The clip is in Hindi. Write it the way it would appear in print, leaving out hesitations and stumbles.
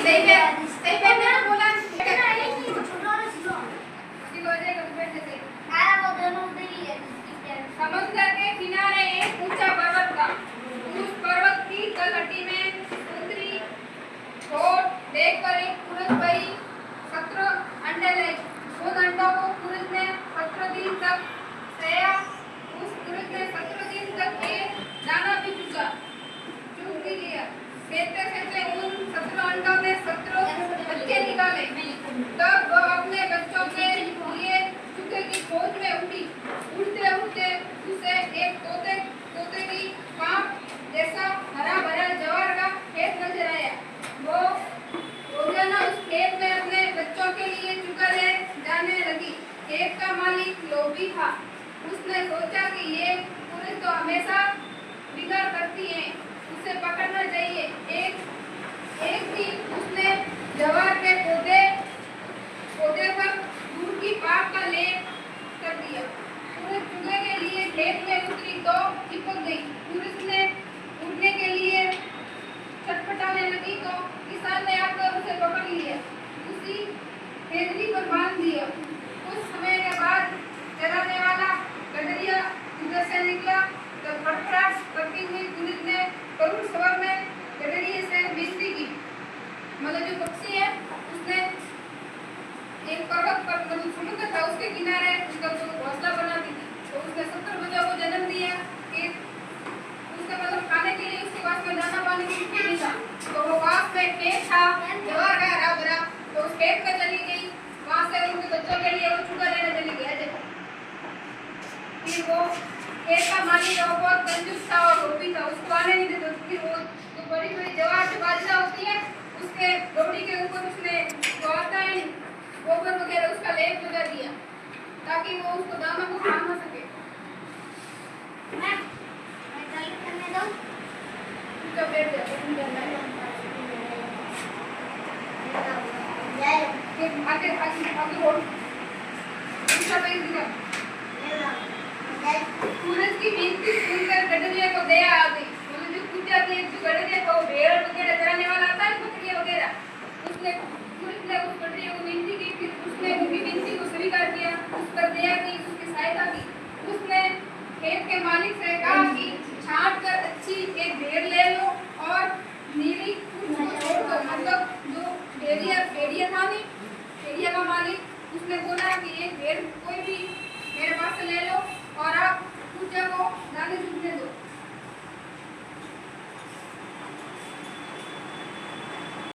सही पे मैंने बोला समुद्र के किनारे एक ऊंचा पर्वत था। उस पर्वत की तलहटी में उतरी ठोठ देखकर एक पुरुष भाई 17 अंडे ले। उन अंडों को पुरुष ने 17 दिन तक सेया। उस पुरुष ने 17 दिन तक एक दाना भी चुग भी लिया। सेते सेते उन 17 अंडों में 17 बच्चे निकाले। तब वह अपने बच्चों के लिए चूहे की खोज में उठी। उड़ते उड़ते उसे एक तोते की पाँव जैसा हरा भरा जवार का खेत नजर आया। वो रोजाना उस खेत में अपने बच्चों के लिए चुगा ले जाने लगी। खेत का मालिक लोभी था। उसने सोचा कि ये पुरुष तो हमेशा बिगाड़ करती है, उसे पकड़ना चाहिए। एक दिन उसने जवार के पौधे पर दूध की पाक का लेप कर दिया। पुरुष चुगे के लिए खेत में उतरी तो चिपक गई। पुरुष ने उड़ने के लिए छटपटाने लगी तो किसान ने आकर उसे पकड़ लिया, उसी केंद्री पर बांध दिया। कुछ समय के बाद चराने वाला गडरिया उधर से निकला तो फड़फड़ाहट करती हुई पुलिस ने करुण स्वर में गडरिये से विनती की। मतलब जो पक्षी है उसने एक पर्वत पर मतलब समुद्र था उसके किनारे उसका जो घोंसला बनाती थी, तो उसने 17 बच्चों को जन्म दिया कि उसका मतलब खाने के लिए उसके पास में दाना पानी कुछ भी नहीं था। तो वो पास में खेत था जवार का हरा भरा, तो उस खेत में चली गई। वहां से उनके बच्चों के लिए वो चुगा लेने चली गई। देखो फिर वो खेत का मालिक बहुत कंजूस था और लोभी था, उसको आने नहीं देता। फिर वो जो बड़ी बड़ी जवार की बाजरा होती है उसके डोरी के ऊपर उसने जो आता है गोबर वगैरह उसका लेप लगा दिया ताकि वो उसको दाना को खा ना सके। मैं चल करने दो तो बैठ जाओ तुम आगे आगे आगे बोल दूसरा पेज दिखा। सूरज की विनती सुनकर गडरिया को दया आ गई। मतलब जो कुछ जाती है जो गडरिया को भेड़ वगैरह चराने वाला आता है बकरियां वगैरह, उसने सूरज ने उस गडरिया को विनती की। फिर उसने उनकी विनती को स्वीकार किया, उस पर दया की, उसकी सहायता की। उसने खेत के मालिक से कहा कि छांट कर अच्छी एक भेड़ ले लो और नीली कुछ को छोड़ दो। मतलब जो भेड़िया था नहीं, भेड़िया का मालिक उसने बोला कि एक भेड़ कोई भी मेरे पास से ले लो और आप पूजा को दाने